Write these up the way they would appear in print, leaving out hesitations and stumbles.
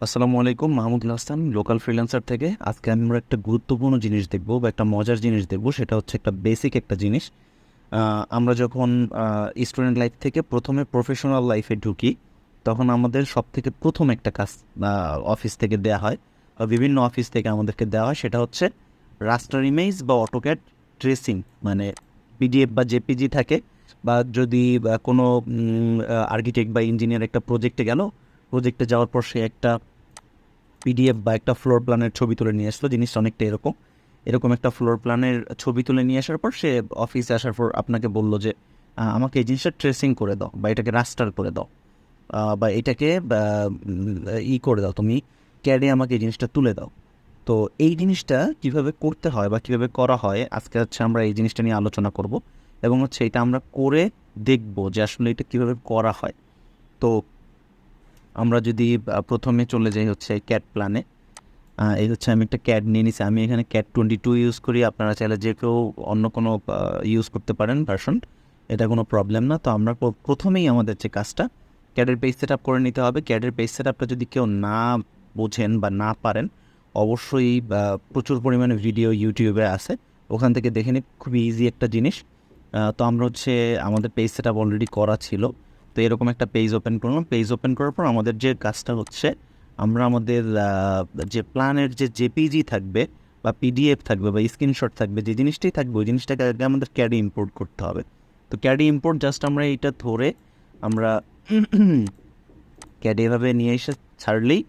আসসালামু আলাইকুম, Mahmudul Hasan, local freelancer থেকে। আজকে আমরা একটা গুরুত্বপূর্ণ জিনিস দেখব বা একটা মজার জিনিস দেখব। সেটা হচ্ছে একটা বেসিক একটা জিনিস। আমরা যখন স্টুডেন্ট লাইফ থেকে প্রথমে প্রফেশনাল লাইফে ঢুকি, তখন আমাদের সব থেকে প্রথম একটা কাজ অফিস থেকে দেওয়া হয় বা বিভিন্ন অফিস থেকে আমাদেরকে দেওয়া হয়। সেটা হচ্ছে রাস্টার ইমেজ বা অটোক্যাড ট্রেসিং, মানে পিডিএফ বা জেপিজি থাকে। বা যদি কোনো আর্কিটেক্ট বা ইঞ্জিনিয়ার একটা প্রজেক্টে গেল, প্রজেক্টে যাওয়ার পর সে একটা পিডিএফ বা একটা ফ্লোর প্ল্যানের ছবি তুলে নিয়ে আসলো। জিনিসটা অনেকটা এরকম এরকম একটা ফ্লোর প্ল্যানের ছবি তুলে নিয়ে আসার পর সে অফিসে আসার পর আপনাকে বললো যে আমাকে এই জিনিসটা ট্রেসিং করে দাও বা এটাকে রাস্টার করে দাও, বা এটাকে করে দাও, তুমি ক্যাডে আমাকে এই জিনিসটা তুলে দাও। তো এই জিনিসটা কিভাবে করতে হয় বা কিভাবে করা হয়, আজকে হচ্ছে আমরা এই জিনিসটা নিয়ে আলোচনা করব এবং হচ্ছে এটা আমরা করে দেখব যে আসলে এটা কিভাবে করা হয়। তো আমরা যদি প্রথমে চলে যাই হচ্ছে ক্যাড প্ল্যানে। এই হচ্ছে আমি একটা ক্যাড নিয়ে নিছি। আমি এখানে ক্যাড 22 ইউজ করি। আপনারা চাইলে যে কেউ অন্য কোনো ইউজ করতে পারেন ভার্সন, এটা কোনো প্রবলেম না। তো আমরা প্রথমেই আমাদের যে কাজটা, ক্যাডের পেজ সেট আপ করে নিতে হবে। ক্যাডের পেজ সেট আপটা যদি কেউ না বোঝেন বা না পারেন, অবশ্যই প্রচুর পরিমাণে ভিডিও ইউটিউবে আছে, ওখান থেকে দেখে নিন। খুবই ইজি একটা জিনিস। তো আমরা হচ্ছে আমাদের পেজ সেট আপ অলরেডি করা ছিল। তো এরকম একটা পেজ ওপেন করলাম। পেজ ওপেন করার পর আমাদের যে কাজটা হচ্ছে, আমরা আমাদের যে প্ল্যানের যে জেপিজি থাকবে বা পিডিএফ থাকবে বা স্ক্রিনশট থাকবে, যে জিনিসটাই থাকবে ওই জিনিসটাকে আগে আমাদের ক্যাডে ইম্পোর্ট করতে হবে। তো ক্যাডে ইম্পোর্ট জাস্ট আমরা এইটা ধরে আমরা ক্যাডে এভাবে নিয়ে এসে ছাড়লেই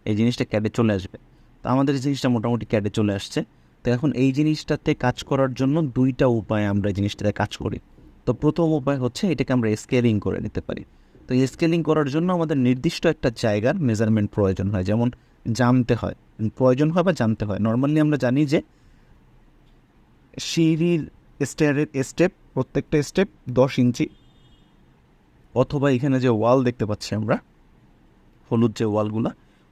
এই জিনিসটা ক্যাডে চলে আসবে। তো আমাদের এই জিনিসটা মোটামুটি ক্যাডে চলে আসছে। তো এখন এই জিনিসটাতে কাজ করার জন্য দুইটা উপায় আমরা এই জিনিসটাতে কাজ করি। তো প্রথম উপায় হচ্ছে এটাকে আমরা স্কেলিং করে নিতে পারি। তো স্কেলিং করার জন্য আমাদের নির্দিষ্ট একটা জায়গার মেজারমেন্ট প্রয়োজন হয়, যেমন জানতে হয়, প্রয়োজন হয় বা জানতে হয়। নর্মালি আমরা জানি যে সিঁড়ির স্টেয়ারের স্টেপ, প্রত্যেকটা স্টেপ 10 ইঞ্চি, অথবা এখানে যে ওয়াল দেখতে পাচ্ছি আমরা, হলুদ যে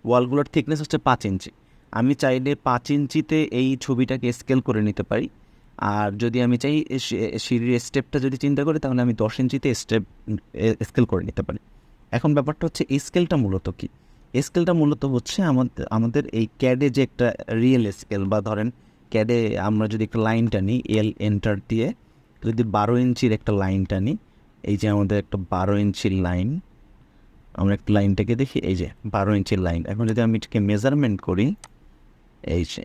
ওয়ালগুলোর থিকনেস হচ্ছে 5 ইঞ্চি। আমি চাইলে 5 ইঞ্চিতে এই ছবিটাকে স্কেল করে নিতে পারি। আর যদি আমি চাই সিঁড়ির স্টেপটা যদি চিন্তা করি, তাহলে আমি 10 ইঞ্চিতে স্টেপ স্কেল করে নিতে পারি। এখন ব্যাপারটা হচ্ছে এই স্কেলটা মূলত কী? স্কেলটা মূলত হচ্ছে আমাদের আমাদের এই ক্যাডে যে একটা রিয়েল স্কেল, বা ধরেন ক্যাডে আমরা যদি একটা লাইন টানি, এন্টার দিয়ে যদি 12 ইঞ্চির একটা লাইন টানি, এই যে আমাদের একটা 12 ইঞ্চির লাইন, আমরা একটা লাইনটাকে দেখি, এই যে 12 ইঞ্চির লাইন। এখন যদি আমি এটাকে মেজারমেন্ট করি, এই যে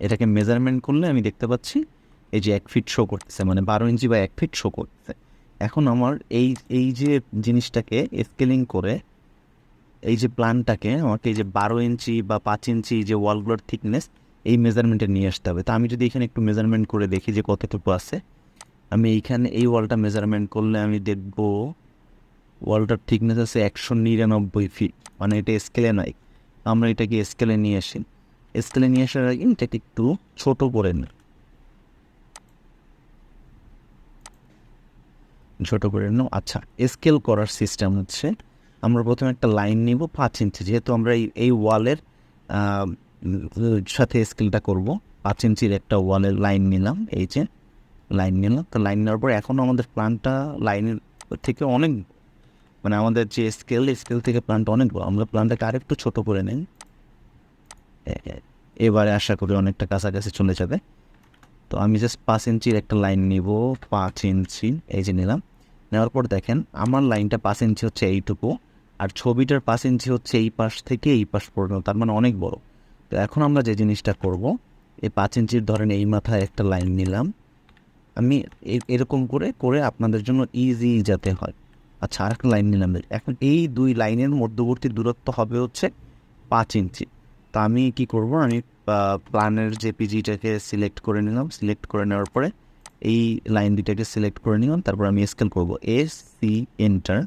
এটাকে মেজারমেন্ট করলে আমি দেখতে পাচ্ছি এই যে 1 ফিট শো করতেছে, মানে 12 ইঞ্চি বা 1 ফিট শো করতেছে। এখন আমার এই এই যে জিনিসটাকে স্কেলিং করে, এই যে প্ল্যানটাকে আমাকে এই যে 12 ইঞ্চি বা 5 ইঞ্চি যে ওয়ালগুলোর থিকনেস, এই মেজারমেন্টে নিয়ে আসতে হবে। তো আমি যদি এখানে একটু মেজারমেন্ট করে দেখি যে কতটুকু আছে, আমি এইখানে এই ওয়ালটা মেজারমেন্ট করলে আমি দেখবো ওয়ালটার থিকনেস আছে 199 ফিট, মানে এটা স্কেলে নাই। আমরা এটাকে স্কেলে নিয়ে আসি। স্কেলে নিয়ে আসার আগে এটাকে একটু ছোট করে নিই, ছোট করে নিও। আচ্ছা, স্কেল করার সিস্টেম হচ্ছে, আমরা প্রথমে একটা লাইন নিব 5 ইঞ্চি, যেহেতু আমরা এই ওয়ালের সাথে স্কেলটা করব। 5 ইঞ্চির একটা ওয়ালের লাইন নিলাম, এই যে লাইন নিলাম। তো লাইন নেওয়ার পর এখন আমাদের প্ল্যানটা লাইনের থেকে অনেক, মানে আমাদের যে স্কেল থেকে প্ল্যানটা অনেক বড়। আমরা প্ল্যানটাকে আরেকটু ছোট করে নিই। এবারে আশা করি অনেকটা কাছাকাছি চলে যাবে। তো আমি জাস্ট 5 ইঞ্চির একটা লাইন নিব, 5 ইঞ্চি, এই যে নিলাম। নেওয়ার পর দেখেন আমার লাইনটা 5 ইঞ্চি হচ্ছে এইটুকু, আর ছবিটার 5 ইঞ্চি হচ্ছে এই পাশ থেকে এই পাশ পর্যন্ত, তার মানে অনেক বড়। তো এখন আমরা যে জিনিসটা করব, এই 5 ইঞ্চির ধরেন এই মাথায় একটা লাইন নিলাম আমি, এরকম করে করে আপনাদের জন্য ইজি যাতে হয়। আচ্ছা, আরেকটা লাইন নিলাম। এখন এই দুই লাইনের মধ্যবর্তী দূরত্ব হবে হচ্ছে 5 ইঞ্চি। তা আমি কি করব, আমি প্ল্যানের যে পিজিটাকে সিলেক্ট করে নিলাম। সিলেক্ট করে নেওয়ার পরে এই লাইন দুইটাকে সিলেক্ট করে নিলাম। তারপর আমি স্কেল করব, AC এন্টার,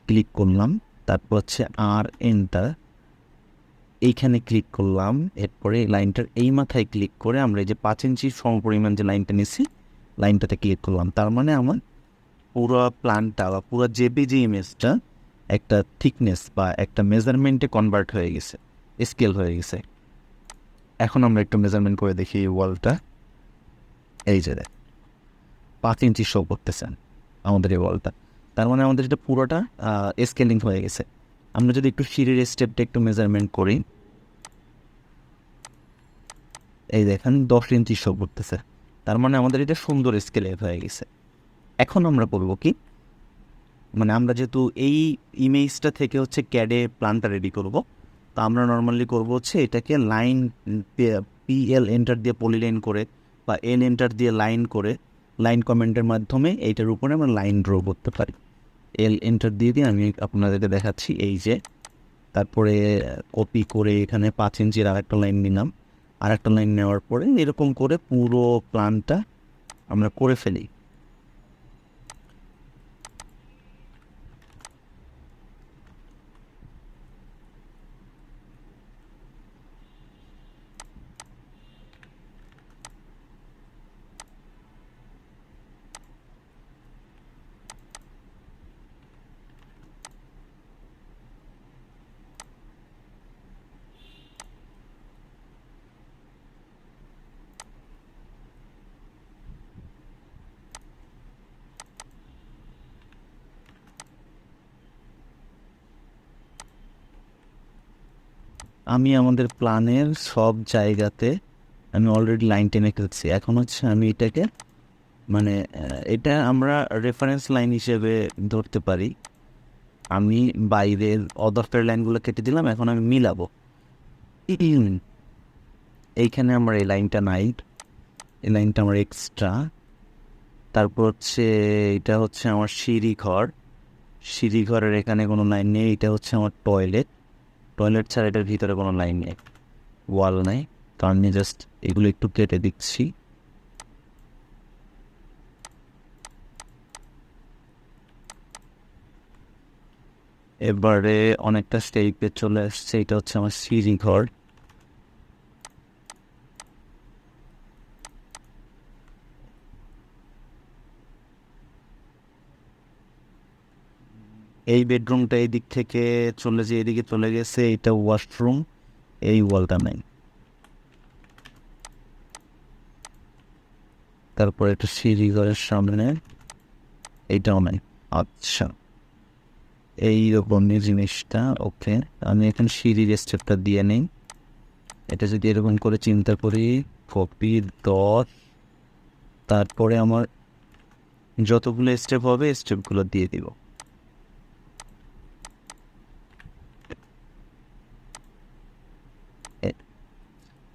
ক্লিক করলাম। তারপর হচ্ছে আর এন্টার, এইখানে ক্লিক করলাম। এরপরে এই লাইনটার এই মাথায় ক্লিক করে আমরা এই যে 5 ইঞ্চি সমপরিমাণ যে লাইনটা নিছি, লাইনটাতে ক্লিক করলাম। তার মানে আমার পুরো প্ল্যানটা বা পুরো জেপিজি ইমেজটা একটা থিকনেস বা একটা মেজারমেন্টে কনভার্ট হয়ে গেছে, স্কেল হয়ে গেছে। এখন আমরা একটু মেজারমেন্ট করে দেখি ওয়ালটা, এই যে 5 ইঞ্চি শো করতেছেন আমাদের এই ওয়ালটা। তার মানে আমাদের এটা পুরোটা স্কেলিং হয়ে গেছে। আমরা যদি একটু সিঁড়ির স্টেপটা একটু মেজারমেন্ট করি, এই দেখেন 10 ইঞ্চি শো করতেছে, তার মানে আমাদের এটা সুন্দর স্কেলে হয়ে গেছে। এখন আমরা করবো কি, মানে আমরা যেহেতু এই ইমেজটা থেকে হচ্ছে ক্যাডে প্ল্যানটা রেডি করব, তো আমরা নর্মালি করবো হচ্ছে এটাকে লাইন পিএল এন্টার দিয়ে পলিলাইন করে বা এন এন্টার দিয়ে লাইন করে লাইন কমেন্টের মাধ্যমে এইটার উপরে আমরা লাইন ড্র করতে পারি। এল এন্টার দিয়ে দিয়ে আমি আপনাদেরকে দেখাচ্ছি, এই যে তারপরে কপি করে এখানে 5 ইঞ্চির আরেকটা লাইন নিলাম, আরেকটা লাইন নেওয়ার পরে এরকম করে পুরো প্ল্যানটা আমরা করে ফেলি। আমি আমাদের প্ল্যানের সব জায়গাতে আমি অলরেডি লাইন টেনে ফেলছি। এখন হচ্ছে আমি এটাকে মানে এটা আমরা রেফারেন্স লাইন হিসেবে ধরতে পারি। আমি বাইরের অদরকারি লাইনগুলো কেটে দিলাম, এখন আমি মিলাবো। এইখানে আমার এই লাইনটা নাই, এই লাইনটা আমার এক্সট্রা। তারপর হচ্ছে এটা হচ্ছে আমার সিঁড়িঘর, সিঁড়িঘরের এখানে কোনো লাইন নেই। এটা হচ্ছে আমার টয়লেট, টয়লেট ছাড়া এটার ভিতরে কোনো লাইন নেই, ওয়াল নেই। তো আমি জাস্ট এগুলো একটু কেটে দিচ্ছি। এবারে অনেকটা স্টেপে চলে আসছে, এটা হচ্ছে আমার সিঁড়িঘর। এই বেডরুমটা এই দিক থেকে চলে যে এদিকে চলে গেছে, এটা ওয়াশরুম, এই ওয়ালটা নেই। তারপর একটা সিঁড়িঘরের সামনে, এইটাও নেই। আচ্ছা, এইরকমই জিনিসটা। ওকে, আমি এখানে সিঁড়ির স্টেপটা দিয়ে নেই। এটা যদি এরকম করে চিন্তা করি, কপি 10, তারপরে আমার যতগুলো স্টেপ হবে স্টেপগুলো দিয়ে দিব।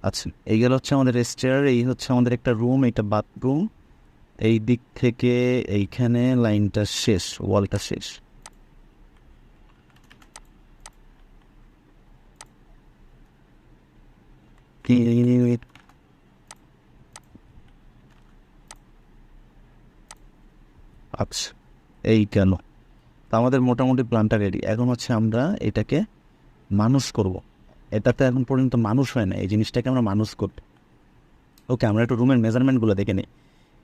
আচ্ছা, এই গেল হচ্ছে আমাদের স্টেয়ার, এই হচ্ছে আমাদের একটা রুম, এটা বাথরুম। এই দিক থেকে এইখানে লাইনটা শেষ, ওয়ালটা শেষ। আচ্ছা, এই কেন, তো আমাদের মোটামুটি প্ল্যানটা রেডি। এখন হচ্ছে আমরা এটাকে মানুষ করব। এটা তো এখন পর্যন্ত মানুষ হয় না, এই জিনিসটাকে আমরা মানুষ করব। ওকে, আমরা একটু রুমের মেজারমেন্টগুলো দেখে নিই।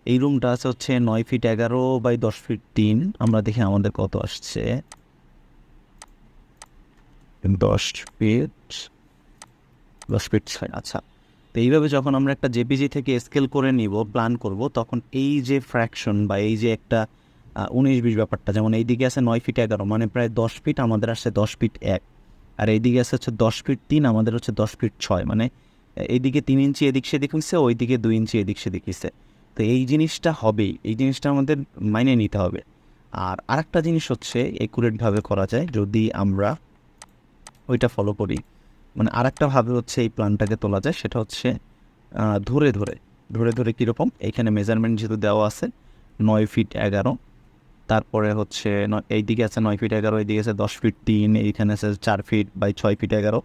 এই রুমটা আছে হচ্ছে 9 ফিট 11 বাই 10 ফিট 3। আমরা দেখি আমাদের কত আসছে, 10 ফিট 10 ফিট 6। আচ্ছা, তো এইভাবে যখন আমরা একটা জেপিজি থেকে স্কেল করে নিব, প্ল্যান করব, তখন এই যে ফ্র্যাকশন বা এই যে একটা 19-20 ব্যাপারটা, যেমন এইদিকে আছে 9 ফিট 11 মানে প্রায় 10 ফিট, আমাদের আসছে 10 ফিট 1। আর এইদিকে আছে হচ্ছে 10 ফিট 3, আমাদের হচ্ছে 10 ফিট 6, মানে এইদিকে 3 ইঞ্চি এদিক সেদিক হয়েছে, ওইদিকে 2 ইঞ্চি এদিক সেদিক হয়েছে। তো এই জিনিসটা হবেই, এই জিনিসটা আমাদের মাইনে নিতে হবে। আর আরেকটা জিনিস হচ্ছে একুরেটভাবে করা যায় যদি আমরা ওইটা ফলো করি। মানে আরেকটা ভাবে হচ্ছে এই প্ল্যানটাকে তোলা যায়, সেটা হচ্ছে ধরে ধরে ধরে ধরে কীরকম, এইখানে মেজারমেন্ট যেহেতু দেওয়া আছে 9 ফিট 11, তারপরে হচ্ছে এইদিকে আছে 9 ফিট 11, এইদিকে আছে 10 ফিট 3, এইখানে আছে 4 ফিট বাই 6 ফিট 11।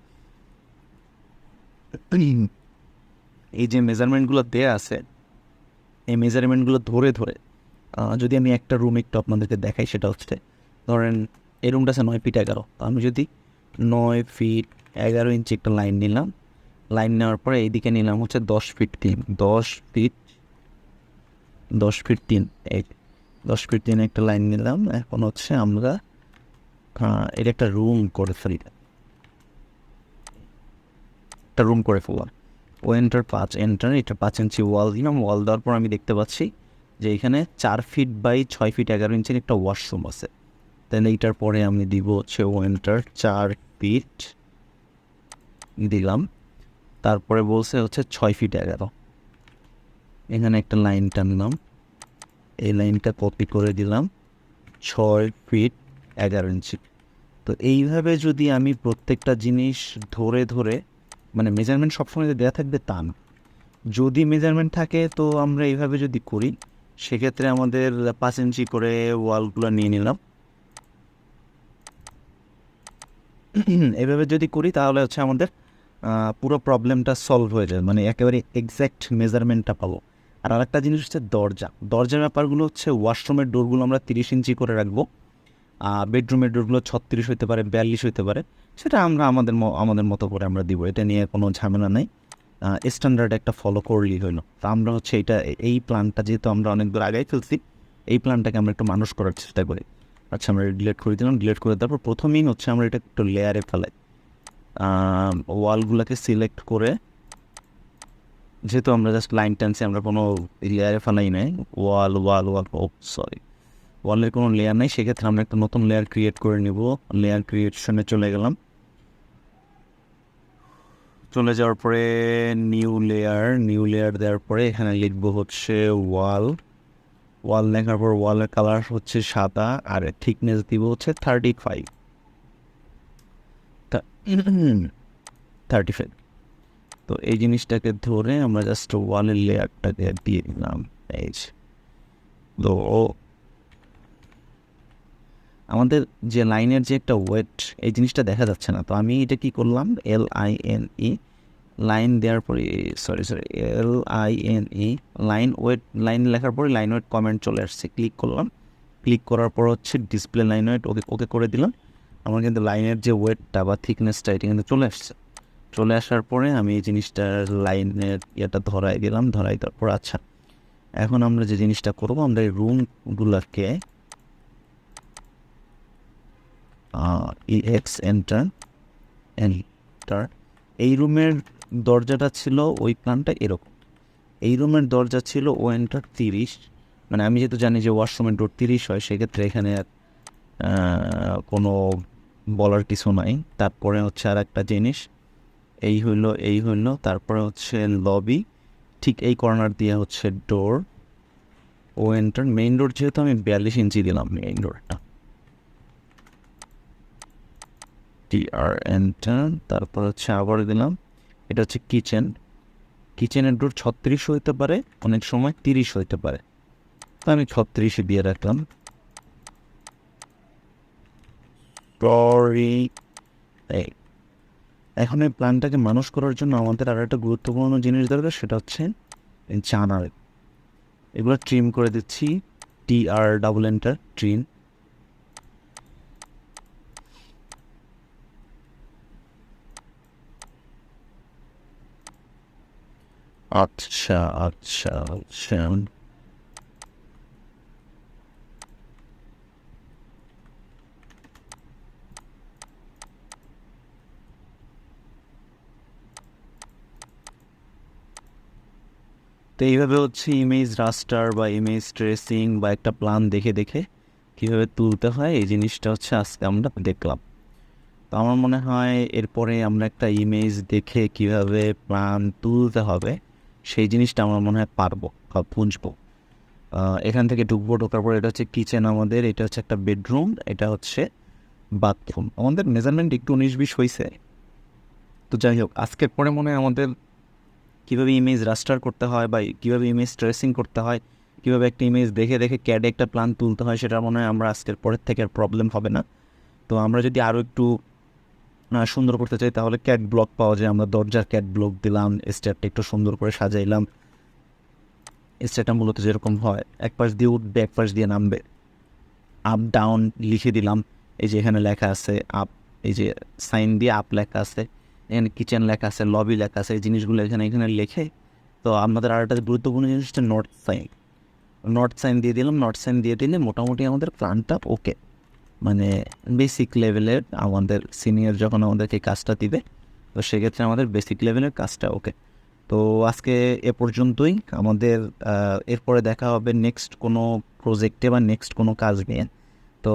এই যে মেজারমেন্টগুলো দেয়া আছে, এই মেজারমেন্টগুলো ধরে ধরে যদি আমি একটা রুম একটু আপনাদেরকে দেখাই, সেটা হচ্ছে ধরেন এই রুমটা আছে 9 ফিট 11, তো আমি যদি 9 ফিট 11 ইঞ্চি একটা লাইন নিলাম, লাইন নেওয়ার পরে এইদিকে নিলাম হচ্ছে 10 ফিট 3, 10 ফিট 3, এই 10 ফিট 3 একটা লাইন নিলাম। এখন হচ্ছে আমরা এটা একটা রুম করে ফেলি, একটা রুম করে ফেললাম। ও এন্টার 5 এন্টার, এটা 5 ইঞ্চি ওয়াল দিলাম। ওয়াল দেওয়ার পর আমি দেখতে পাচ্ছি যে এখানে 4 ফিট বাই 6 ফিট 11 ইঞ্চির একটা ওয়াশরুম আছে। তাহলে এইটার পরে আমি দিব হচ্ছে ওয়েন্টার 4 ফিট দিলাম, তারপরে বলছে হচ্ছে 6 ফিট 11। এখানে একটা লাইন টানলাম, এই লাইনটা কপি করে দিলাম 6 ফিট 11 ইঞ্চি। তো এইভাবে যদি আমি প্রত্যেকটা জিনিস ধরে ধরে, মানে মেজারমেন্ট সবসময় দেওয়া থাকবে তা না, যদি মেজারমেন্ট থাকে তো আমরা এইভাবে যদি করি সেক্ষেত্রে আমাদের 5 ইঞ্চি করে ওয়ালগুলো নিয়ে নিলাম। এইভাবে যদি করি তাহলে হচ্ছে আমাদের পুরো প্রবলেমটা সলভ হয়ে যায়, মানে একেবারে এক্স্যাক্ট মেজারমেন্টটা পাবো। আর আরেকটা জিনিস হচ্ছে দরজার ব্যাপারগুলো হচ্ছে ওয়াশরুমের ডোরগুলো আমরা 30 ইঞ্চি করে রাখবো, বেডরুমের ডোরগুলো 36 হইতে পারে, 42 হইতে পারে, সেটা আমরা আমাদের মতো করে আমরা দিব, এটা নিয়ে কোনো ঝামেলা নেই। স্ট্যান্ডার্ড একটা ফলো করলেই হইলো। তা আমরা হচ্ছে এই প্ল্যানটা যেহেতু আমরা অনেক দূর আগাই ফেলছি, এই প্ল্যানটাকে আমরা একটু মানুষ করার চেষ্টা করি। আচ্ছা, আমরা ডিলিট করে দিলাম। ডিলিট করে তারপর প্রথমেই হচ্ছে আমরা এটা একটু লেয়ারে ফেলাই, ওয়ালগুলোকে সিলেক্ট করে, যেহেতু আমরা জাস্ট লাইন টানছি, আমরা কোনো লেয়ারে ফেলাই নাই, ওয়াল সরি, ওয়ালের কোনো লেয়ার নেই, সেক্ষেত্রে আমরা একটা নতুন লেয়ার ক্রিয়েট করে নিব। লেয়ার ক্রিয়েশনে চলে গেলাম, চলে যাওয়ার পরে নিউ লেয়ার দেওয়ার পরে এখানে লিখবো হচ্ছে ওয়াল লেখার পর ওয়ালের কালার হচ্ছে সাদা, আর থিকনেস দিব হচ্ছে 35। তো এই জিনিসটাকে ধরে আমরা জাস্ট ওয়ালের লেয়ারটাকে দিয়ে দিলাম। এই তো আমাদের যে লাইনের যে একটা ওয়েট, এই জিনিসটা দেখা যাচ্ছে না, তো আমি এটা কি করলাম, LINE লাইন দেওয়ার পরে LINE লাইন লেখার পরে লাইন ওয়েট কমেন্ট চলে আসছে, ক্লিক করলাম। ক্লিক করার পর হচ্ছে ডিসপ্লে লাইন ওয়েট ওকে করে দিলাম। আমার কিন্তু লাইনের যে ওয়েটটা বা থিকনেসটা এটা কিন্তু চলে আসছে। চলে আসার পরে আমি এই জিনিসটার লাইনের ইয়েটা ধরাই দিলাম, ধরাই দেওয়ার পর আচ্ছা, এখন আমরা যে জিনিসটা করবো, আমরা এই রুমগুলোকে এন্টার, এই রুমের দরজাটা ছিল ওই প্ল্যানটা এরকম, এই রুমের দরজা ছিল ওয়েন্টার 30, মানে আমি যেহেতু জানি যে ওয়াশরুমের ডোর 30 হয়, সেক্ষেত্রে এখানে কোনো বলার কিছু নাই। তারপরে হচ্ছে আর একটা জিনিস, এই হইলো তারপরে হচ্ছে লবি, ঠিক এই কর্নার দিয়ে হচ্ছে ডোর ওয়েন্টার। মেইন ডোর যেহেতু আমি 42 ইঞ্চি দিলাম, মেইন ডোরটা এন্টার, তারপর হচ্ছে আবার দিলাম, এটা হচ্ছে কিচেনের ডোর 36 হইতে পারে, অনেক সময় 30 হইতে পারে, তো আমি 36 দিয়ে রাখলাম। এখন এই প্ল্যানটাকে মানুষ করার জন্য আমাদের আর একটা গুরুত্বপূর্ণ জিনিস দরকার, সেটা হচ্ছে জানাল। এগুলো ট্রিম করে দিচ্ছি, এন্টার ট্রিম। আচ্ছা আচ্ছা আচ্ছা, তো এইভাবে হচ্ছে ইমেজ রাস্টার বা ইমেজ ট্রেসিং বা একটা প্ল্যান দেখে দেখে কীভাবে তুলতে হয়, এই জিনিসটা হচ্ছে আজকে আমরা দেখলাম। তো আমার মনে হয় এরপরে আমরা একটা ইমেজ দেখে কিভাবে প্ল্যান তুলতে হবে সেই জিনিসটা আমার মনে হয় পারবো বা বুঝবো। এখান থেকে ঢোকার পর এটা হচ্ছে কিচেন আমাদের, এটা হচ্ছে একটা বেডরুম, এটা হচ্ছে বাথরুম। আমাদের মেজারমেন্ট একটু 19-20 হয়েছে। তো যাই হোক, আজকের পরে মনে হয় আমাদের কীভাবে ইমেজ রাস্টার করতে হয় বা কীভাবে ইমেজ ট্রেসিং করতে হয়, কীভাবে একটা ইমেজ দেখে দেখে ক্যাডে একটা প্ল্যান তুলতে হয়, সেটা মনে হয় আমরা আজকের পরের থেকে আর প্রবলেম হবে না। তো আমরা যদি আরও একটু সুন্দর করতে চাই তাহলে ক্যাট ব্লক পাওয়া যায়, আমরা দরজার ক্যাট ব্লক দিলাম, স্টেপটা একটু সুন্দর করে সাজাইলাম। স্টেপটা মূলত যেরকম হয়, এক পাশ দিয়ে উঠবে এক পাশ দিয়ে নামবে, আপ ডাউন লিখে দিলাম। এই যে এখানে লেখা আছে আপ, এই যে সাইন দিয়ে আপ লেখা আছে, এখানে কিচেন লেখা আছে, লবি লেখা আছে, এই জিনিসগুলো এখানে লিখে। তো আমাদের আর একটা গুরুত্বপূর্ণ জিনিস হচ্ছে নর্থ সাইন দিয়ে দিলাম। নর্থ সাইন দিয়ে দিলে মোটামুটি আমাদের প্ল্যানটা ওকে, মানে বেসিক লেভেলের আমাদের সিনিয়র যখন আমাদেরকে কাজটা দিবে, তো সেক্ষেত্রে আমাদের বেসিক লেভেলের কাজটা ওকে। তো আজকে এ পর্যন্তই। আমাদের এরপরে দেখা হবে নেক্সট কোনো প্রজেক্টে বা নেক্সট কোনো কাজ নিয়ে। তো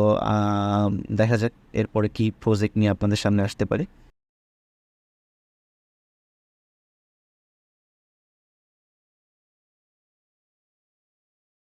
দেখা যাক এরপরে কি প্রজেক্ট নিয়ে আপনাদের সামনে আসতে পারে।